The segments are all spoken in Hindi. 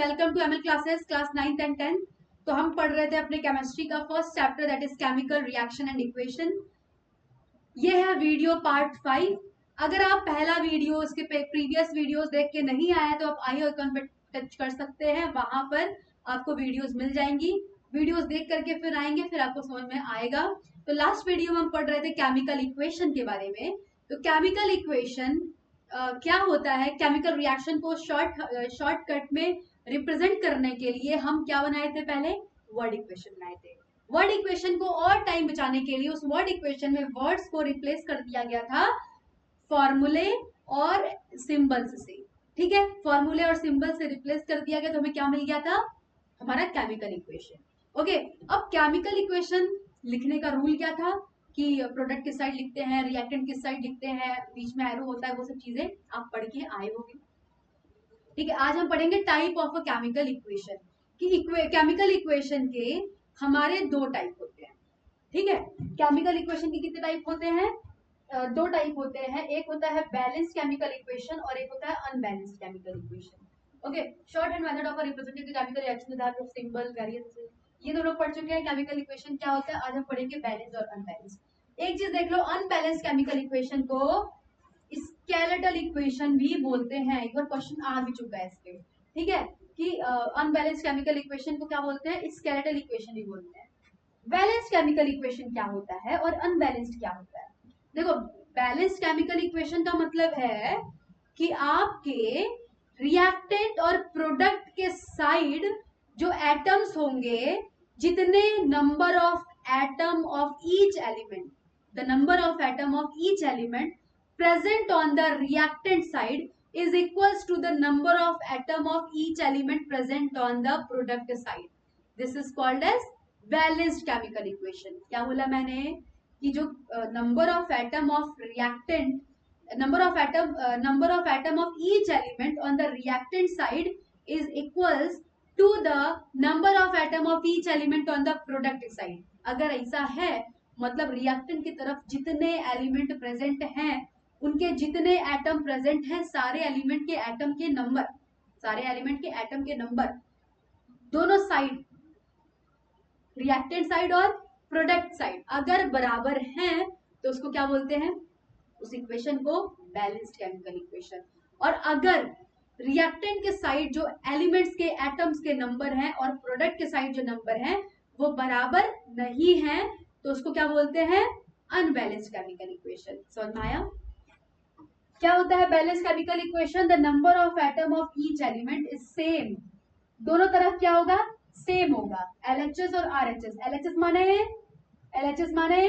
Welcome to ML classes class 9th and 10th। तो हम पढ़ रहे थे अपने केमिस्ट्री का first chapter that is chemical reaction and equation. ये है वीडियो पार्ट 5। अगर आप पहला वीडियो इसके प्रीवियस वीडियोस देख के नहीं आया तो आप आई आइकन पर टच कर सकते हैं, वहां पर आपको वीडियोस मिल जाएंगी। वीडियोस देख करके फिर आएंगे, फिर आपको समझ में आएगा। तो लास्ट वीडियो में हम पढ़ रहे थे केमिकल इक्वेशन के बारे में। तो केमिकल इक्वेशन क्या होता है, केमिकल रिएक्शन को शॉर्टकट में रिप्रेजेंट करने के लिए हम क्या बनाए थे, पहले वर्ड इक्वेशन बनाए थे। वर्ड इक्वेशन को और टाइम बचाने के लिए उस वर्ड इक्वेशन में वर्ड्स को रिप्लेस कर दिया गया था फॉर्मूले और सिंबल्स से। ठीक है, फॉर्मूले और सिंबल से रिप्लेस कर दिया गया तो हमें क्या मिल गया था, हमारा केमिकल इक्वेशन। ओके, अब केमिकल इक्वेशन लिखने का रूल क्या था कि प्रोडक्ट किस साइड लिखते हैं, रिएक्टेंट किस साइड लिखते हैं, बीच में एरो होता है, वो सब चीजें आप पढ़ के आए होंगे। ठीक है, आज हम पढ़ेंगे type of a chemical equation कि केमिकल इक्वेशन के हमारे दो टाइप होते हैं। ठीक है, केमिकल इक्वेशन के कितने टाइप होते हैं, दो टाइप होते हैं। एक होता है बैलेंस्ड केमिकल इक्वेशन और एक होता है unbalanced chemical equation. Okay, short hand method of representing the chemical reaction with help of symbol variance, ये दोनों पढ़ चुके हैं। केमिकल इक्वेशन क्या होता है, आज हम पढ़ेंगे बैलेंस और अनबैलेंस। एक चीज देख लो, अनबैलेंस केमिकल इक्वेशन को स्केलेटल इक्वेशन भी बोलते हैं। एक बार क्वेश्चन आ भी चुका है इसके, ठीक है, कि अनबैलेंस केमिकल इक्वेशन को क्या बोलते हैं, स्केलेटल इक्वेशन भी बोलते हैं। बैलेंस केमिकल इक्वेशन क्या होता है और अनबैलेंस्ड क्या होता है। देखो, बैलेंस केमिकल इक्वेशन का मतलब है कि आपके रिएक्टेंट और प्रोडक्ट के साइड जो एटम्स होंगे, जितने number of atom of each element, the number of atom of each element present on the reactant side is equals to the number of atom of each element present on the product side. This is called as balanced chemical equation. क्या बोला मैंने कि जो number of atom of reactant, number of atom of each element on the reactant side is equals to the number of atom of each element on the product side. अगर ऐसा है मतलब रिएक्टेंट की तरफ जितने एलिमेंट प्रेजेंट हैं, उनके जितने एटम प्रेजेंट हैं, सारे एलिमेंट के एटम के नंबर, सारे एलिमेंट के एटम के नंबर दोनों साइड, रिएक्टेंट साइड और प्रोडक्ट साइड, अगर बराबर हैं तो उसको क्या बोलते हैं, उस इक्वेशन को बैलेंस्ड केमिकल इक्वेशन। और अगर रिएक्टेंट के साइड जो एलिमेंट्स के एटम्स के नंबर हैं और प्रोडक्ट के साइड जो नंबर हैं वो बराबर नहीं है तो उसको क्या बोलते हैं, अनबैलेंस्ड केमिकल इक्वेशन। समझ में आया? क्या होता है balance chemical equation, the number of atom of each element is same. दोनों तरफ क्या होगा, सेम होगा। LHS और RHS, LHS माने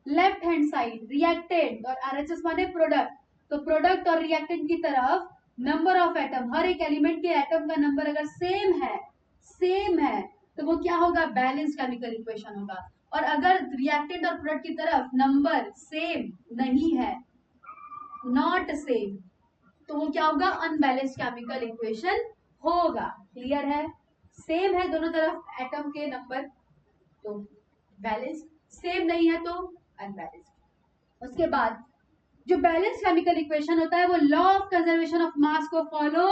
लेफ्ट हैंड साइड रिएक्टेंट और RHS माने प्रोडक्ट। तो प्रोडक्ट और रिएक्टेंट की तरफ नंबर ऑफ एटम, हर एक एलिमेंट के एटम का नंबर अगर सेम है तो वो क्या होगा, बैलेंस केमिकल इक्वेशन होगा। और अगर रिएक्टेंट और प्रोडक्ट की तरफ नंबर सेम नहीं है, नॉट सेम, तो वो क्या होगा, अनबैलेंस्ड केमिकल इक्वेशन होगा। क्लियर है? सेम है दोनों तरफ एटम के नंबर तो बैलेंस, सेम नहीं है तो अनबैलेंस्ड। उसके बाद जो बैलेंस केमिकल इक्वेशन होता है वो law of conservation of mass को फॉलो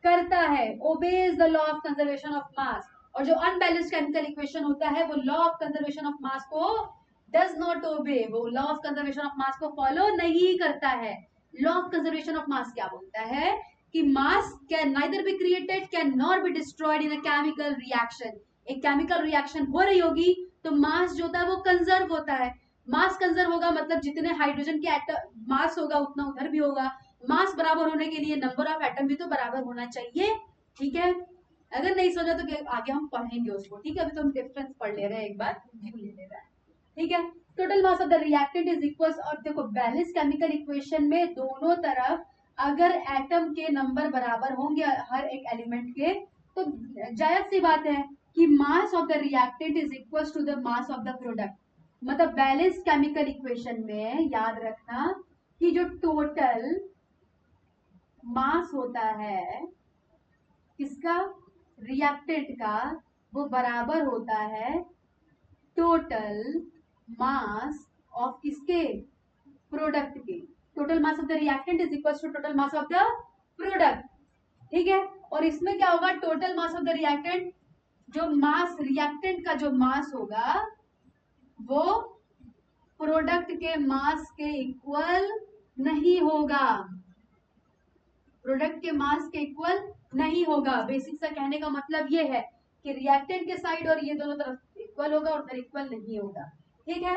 करता है, obeys the law of conservation of mass. और जो अनबैलेंस्ड केमिकल इक्वेशन होता है वो law of conservation of mass को डज नॉट ओबे, वो law of conservation of mass को फॉलो नहीं करता है। Law of conservation of mass क्या बोलता है कि मास can neither be created can not be destroyed in a chemical reaction. एक केमिकल रिएक्शन हो रही होगी तो मास जो होता है वो कंजर्व होता है। मास कंजर्व होगा मतलब जितने हाइड्रोजन के एटम मास होगा उतना उधर भी होगा। मास बराबर होने के लिए नंबर ऑफ एटम भी तो बराबर होना चाहिए। ठीक है, अगर नहीं समझा तो आगे हम पढ़ेंगे उसको। ठीक है, अभी तो हम डिफरेंस पढ़ ले रहे हैं, एक बार ले ले रहे हैं। ठीक है, total mass of the reactant is equals, और देखो बैलेंस केमिकल इक्वेशन में दोनों तरफ अगर एटम के नंबर बराबर होंगे हर एक एलिमेंट के तो जायज सी बात है कि mass of the reactant is equals to the mass of the product. मतलब बैलेंस केमिकल इक्वेशन में याद रखना कि जो टोटल मास होता है किसका, रिएक्टेंट का, वो बराबर होता है टोटल मास ऑफ किसके, प्रोडक्ट के। Total mass of the reactant is equal to total mass of the product. ठीक है। और इसमें क्या होगा, total mass of the reactant, जो मास रिएक्टेंट का जो मास होगा वो प्रोडक्ट के मास के इक्वल नहीं होगा, प्रोडक्ट के मास के इक्वल नहीं होगा। बेसिक सा कहने का मतलब ये है कि रिएक्टेंट के साइड और ये दोनों तरफ इक्वल होगा और उधर इक्वल नहीं होगा। ठीक है,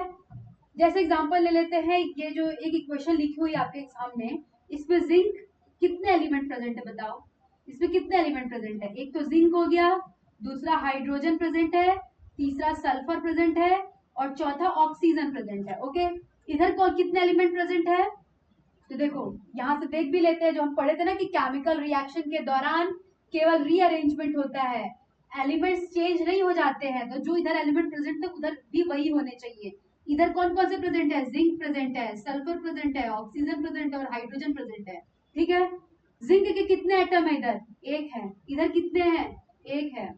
जैसे एग्जांपल ले लेते हैं, ये जो एक इक्वेशन लिखी हुई आपके सामने, इसमें जिंक कितने एलिमेंट प्रेजेंट है बताओ, इसमें कितने एलिमेंट प्रेजेंट है? एक तो जिंक हो गया, दूसरा हाइड्रोजन प्रेजेंट है, तीसरा सल्फर प्रेजेंट है और चौथा ऑक्सीजन प्रेजेंट है। ओके, इधर कौन कितने एलिमेंट प्रेजेंट है? तो देखो यहाँ से देख भी लेते हैं, जो हम पढ़े थे ना कि केमिकल रिएक्शन के दौरान केवल रीअरेंजमेंट होता है, एलिमेंट्स चेंज नहीं हो जाते हैं। तो जो इधर एलिमेंट प्रेजेंट है उधर भी वही होने चाहिए। इधर कौन कौन से प्रेजेंट है? जिंक प्रेजेंट है, सल्फर प्रेजेंट है, ऑक्सीजन प्रेजेंट है और हाइड्रोजन प्रेजेंट है। ठीक है, जिंक के कितने एटम है? इधर एक है, इधर कितने हैं? एक है।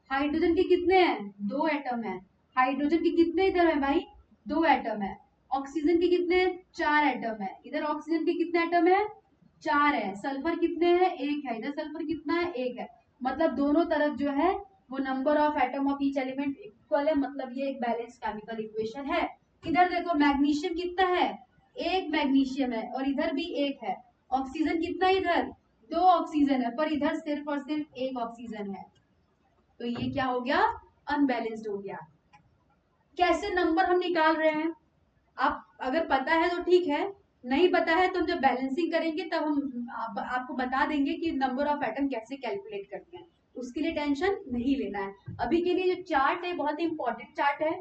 हाइड्रोजन के कितने हैं? 2 एटम है। हाइड्रोजन के कितने इधर है भाई? 2 एटम है। ऑक्सीजन के कितने? 4 एटम है। इधर ऑक्सीजन के कितने एटम है? 4 है। सल्फर कितने हैं? 1 है। इधर सल्फर कितना है? 1 है। मतलब दोनों तरफ जो है वो number of atom of each element equal है, मतलब ये एक बैलेंस केमिकल इक्वेशन है। इधर देखो मैग्नीशियम कितना है? 1 मैग्नीशियम है और इधर भी 1 है। ऑक्सीजन कितना है? इधर 2 ऑक्सीजन है, पर इधर सिर्फ और सिर्फ 1 ऑक्सीजन है। तो ये क्या हो गया? अनबैलेंस्ड हो गया। कैसे नंबर हम निकाल रहे हैं? आप अगर पता है तो ठीक है, नहीं पता है तो हम जब बैलेंसिंग करेंगे तब हम आपको बता देंगे कि नंबर ऑफ एटम कैसे कैलकुलेट करते हैं। उसके लिए टेंशन नहीं लेना है। अभी के लिए जो चार्ट है बहुत ही इंपॉर्टेंट चार्ट है।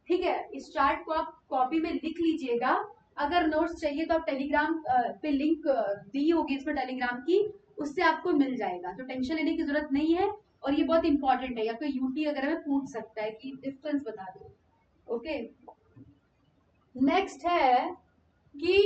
ठीक है, इस चार्ट को आप कॉपी में लिख लीजिएगा। अगर नोट्स चाहिए तो आप टेलीग्राम पे लिंक दी होगी इसमें टेलीग्राम की, उससे आपको मिल जाएगा, तो टेंशन लेने की जरूरत नहीं है। और ये बहुत इंपॉर्टेंट है, या कोई यूटी वगैरह में पूछ सकता है कि डिफरेंस बता दो। ओके, नेक्स्ट है कि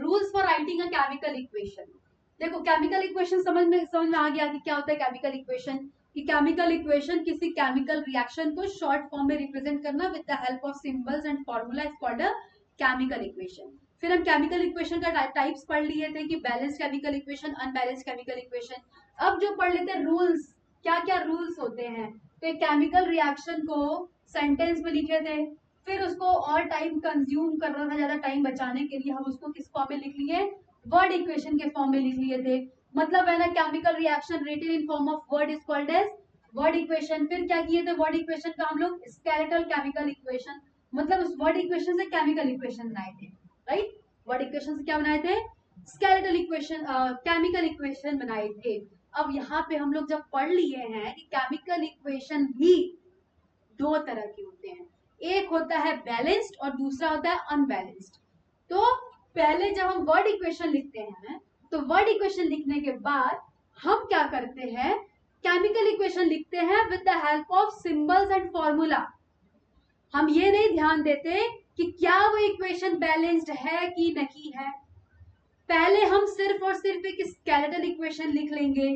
rules for writing a chemical equation. देखो केमिकल इक्वेशन समझ में आ गया कि क्या होता है केमिकल इक्वेशन। कि केमिकल इक्वेशन किसी केमिकल रिएक्शन को शॉर्ट फॉर्म में रिप्रेजेंट करना with the help of symbols and formula is called a chemical equation. फिर हम केमिकल इक्वेशन का टाइप्स पढ़ लिए थे कि balance chemical equation, unbalance chemical equation. अब जो पढ़ लेते हैं रूल्स, क्या क्या रूल्स होते हैं। तो एक केमिकल रिएक्शन को सेंटेंस में लिखे थे, फिर उसको और टाइम कंज्यूम करना था, ज्यादा टाइम बचाने के लिए हम उसको किस फॉर्म में लिख लिए? वर्ड इक्वेशन के फॉर्म में लिख लिए थे। मतलब है ना, chemical reaction written in form of word is called as word equation. फिर क्या किए थे वर्ड इक्वेशन का हम लोग? Skeletal chemical equation. मतलब उस वर्ड इक्वेशन से केमिकल इक्वेशन बनाए थे, राइट? वर्ड इक्वेशन से क्या बनाए थे? स्केलेटल इक्वेशन, केमिकल इक्वेशन बनाए थे। अब यहाँ पे हम लोग जब पढ़ लिए हैं कि केमिकल इक्वेशन भी 2 तरह के होते हैं, एक होता है बैलेंस्ड और दूसरा होता है अनबैलेंस्ड। तो पहले जब हम वर्ड इक्वेशन लिखते हैं तो वर्ड इक्वेशन लिखने के बाद हम क्या करते हैं? केमिकल इक्वेशन लिखते हैं with the help of symbols and formula. हम ये नहीं ध्यान देते कि क्या वो इक्वेशन बैलेंस्ड है कि नहीं है। पहले हम सिर्फ और सिर्फ एक स्केलेटल इक्वेशन लिख लेंगे।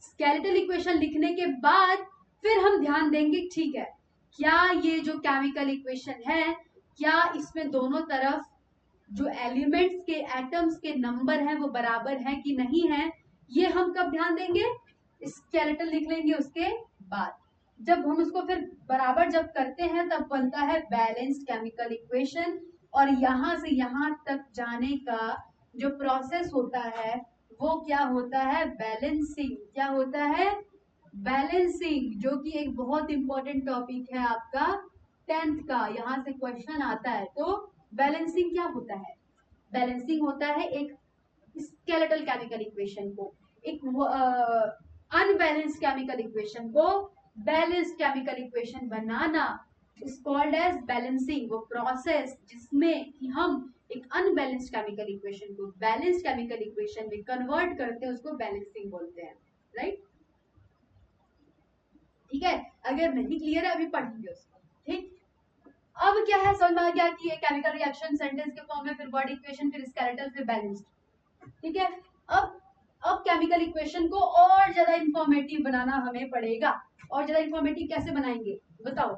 स्केलेटल इक्वेशन लिखने के बाद फिर हम ध्यान देंगे, ठीक है क्या ये जो केमिकल इक्वेशन है, क्या इसमें दोनों तरफ जो एलिमेंट्स के एटम्स के नंबर हैं वो बराबर है कि नहीं है। ये हम कब ध्यान देंगे? स्केलेटल लिख लेंगे उसके बाद। जब हम उसको फिर बराबर जब करते हैं तब बनता है बैलेंस्ड केमिकल इक्वेशन। और यहां से यहां तक जाने का जो प्रोसेस होता है वो क्या होता है? बैलेंसिंग। क्या होता है? बैलेंसिंग, जो कि एक बहुत इंपॉर्टेंट टॉपिक है आपका 10th का, यहाँ से क्वेश्चन आता है। तो बैलेंसिंग क्या होता है? बैलेंसिंग होता है एक स्केलेटल केमिकल इक्वेशन को, एक अनबैलेंस्ड केमिकल इक्वेशन को बैलेंस्ड केमिकल इक्वेशन बनाना इज कॉल्ड एज बैलेंसिंग। वो प्रोसेस जिसमें कि हम एक अनबैलेंस्ड केमिकल इक्वेशन को बैलेंस्ड केमिकल इक्वेशन में कन्वर्ट करते हैं, उसको बैलेंसिंग बोलते हैं, राइट? ठीक है, अगर नहीं क्लियर है अभी पढ़ेंगे उसको। ठीक, अब क्या है समझ में आ गया कि ये केमिकल रिएक्शन सेंटेंस के फॉर्म में, फिर वर्ड इक्वेशन, फिर स्केलेटल, फिर बैलेंस्ड। ठीक है, अब केमिकल इक्वेशन को और ज्यादा इंफॉर्मेटिव बनाना हमें पड़ेगा। और ज्यादा इंफॉर्मेटिव कैसे बनाएंगे बताओ?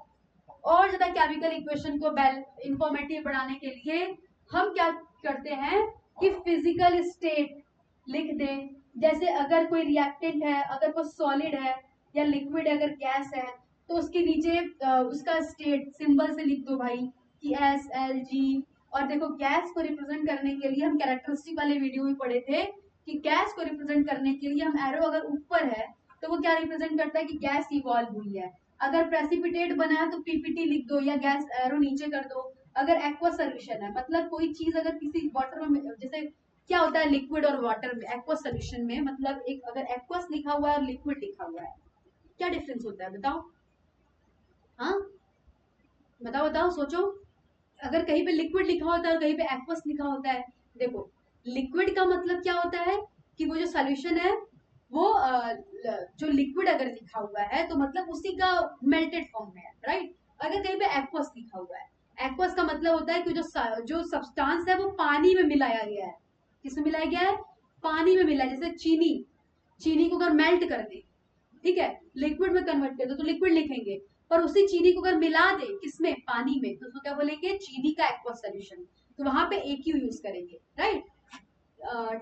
और ज्यादा केमिकल इक्वेशन को इंफॉर्मेटिव बनाने के लिए हम क्या करते हैं कि फिजिकल स्टेट लिख दें, जैसे अगर कोई रिएक्टेंट है, अगर वो सॉलिड है या लिक्विड है, अगर गैस है तो उसके नीचे उसका स्टेट सिंबल से लिख दो भाई कि SLG। और देखो गैस को रिप्रेजेंट करने के लिए हम कैरेक्टरिस्टिक वाले वीडियो में पढ़े थे कि गैस को रिप्रेजेंट करने के लिए हम एरो अगर ऊपर है तो वो क्या रिप्रेजेंट करता है कि गैस इवॉल्व हुई है। अगर प्रेसिपिटेट बना है तो PPT लिख दो या गैस एरो नीचे कर दो। अगर एक्वा सोल्यूशन है मतलब कोई चीज अगर किसी वाटर में, जैसे क्या होता है लिक्विड और वाटर में, एक्वस सोल्यूशन में, मतलब एक अगर एक्वस लिखा हुआ है और लिक्विड लिखा हुआ है, क्या डिफरेंस होता है बताओ? हाँ बताओ बताओ सोचो। अगर कहीं पे लिक्विड लिखा होता है और कहीं पे एक्वस लिखा होता है, देखो लिक्विड का मतलब क्या होता है कि वो जो सोल्यूशन है वो जो लिक्विड अगर लिखा हुआ है तो मतलब उसी का मेल्टेड फॉर्म में है, राइट। अगर कहीं पे एक्वस लिखा हुआ है, एक्वस का मतलब होता है कि जो सब्सटेंस है वो पानी में मिलाया गया है। किसमें मिलाया गया है? पानी में मिला है। जैसे चीनी, चीनी को अगर मेल्ट कर दे, ठीक है, लिक्विड में कन्वर्ट कर दो तो लिक्विड लिखेंगे। पर उसी चीनी को अगर मिला दे किसमें, पानी में, तो उसको क्या बोलेंगे? चीनी का एक्वस सोल्यूशन। तो वहां पे एक ही यूज करेंगे, राइट।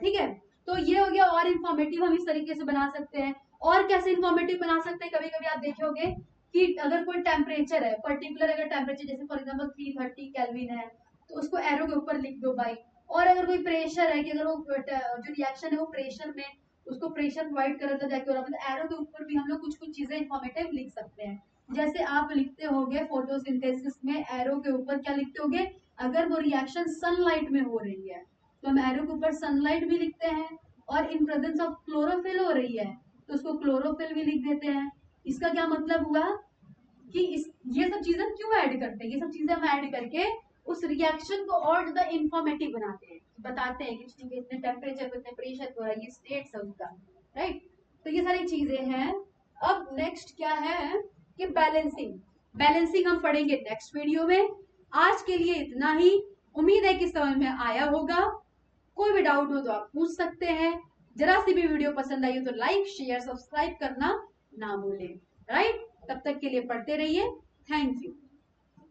ठीक है, तो ये हो गया। और इंफॉर्मेटिव हम इस तरीके से बना सकते हैं। और कैसे इंफॉर्मेटिव बना सकते हैं, कभी कभी आप देखोगे कि अगर कोई टेम्परेचर है पर्टिकुलर, अगर टेम्परेचर जैसे फॉर एग्जाम्पल 330 केल्विन है तो उसको एरो के ऊपर लिख दो भाई। और अगर कोई प्रेशर है कि अगर वो जो रिएक्शन है वो प्रेशर में, उसको प्रेशर प्रोवाइड कर देता जाके, और मतलब एरो के ऊपर भी हम लोग कुछ कुछ चीजें इंफॉर्मेटिव लिख सकते हैं। जैसे आप लिखते होगे फोटोसिंथेसिस में एरो के ऊपर क्या लिखते होगे, अगर वो रिएक्शन सनलाइट में हो रही है तो हम एरो के ऊपर सनलाइट भी लिखते हैं। और इन प्रेजेंस ऑफ क्लोरोफिल हो रही है तो उसको क्लोरोफिल भी लिख देते हैं। इसका क्या मतलब हुआ कि ये सब चीजें क्यों ऐड करते हैं, ये सब चीजें हम ऐड करके उस रिएक्शन को और ज्यादा इंफॉर्मेटिव बनाते हैं, बताते हैं कि ठीक है इतने टेम्परेचर पे इतने प्रेशर पे हो रहा है, ये स्टेट्स है उसका, राइट। तो ये सारी चीजें हैं। अब नेक्स्ट क्या है कि बैलेंसिंग। बैलेंसिंग हम पढ़ेंगे नेक्स्ट वीडियो में। आज के लिए इतना ही। उम्मीद है कि समझ में आया होगा। कोई भी डाउट हो तो आप पूछ सकते हैं। जरा सी भी वीडियो पसंद आई हो तो लाइक शेयर सब्सक्राइब करना ना भूलें, राइट। तब तक के लिए पढ़ते रहिए। Thank you.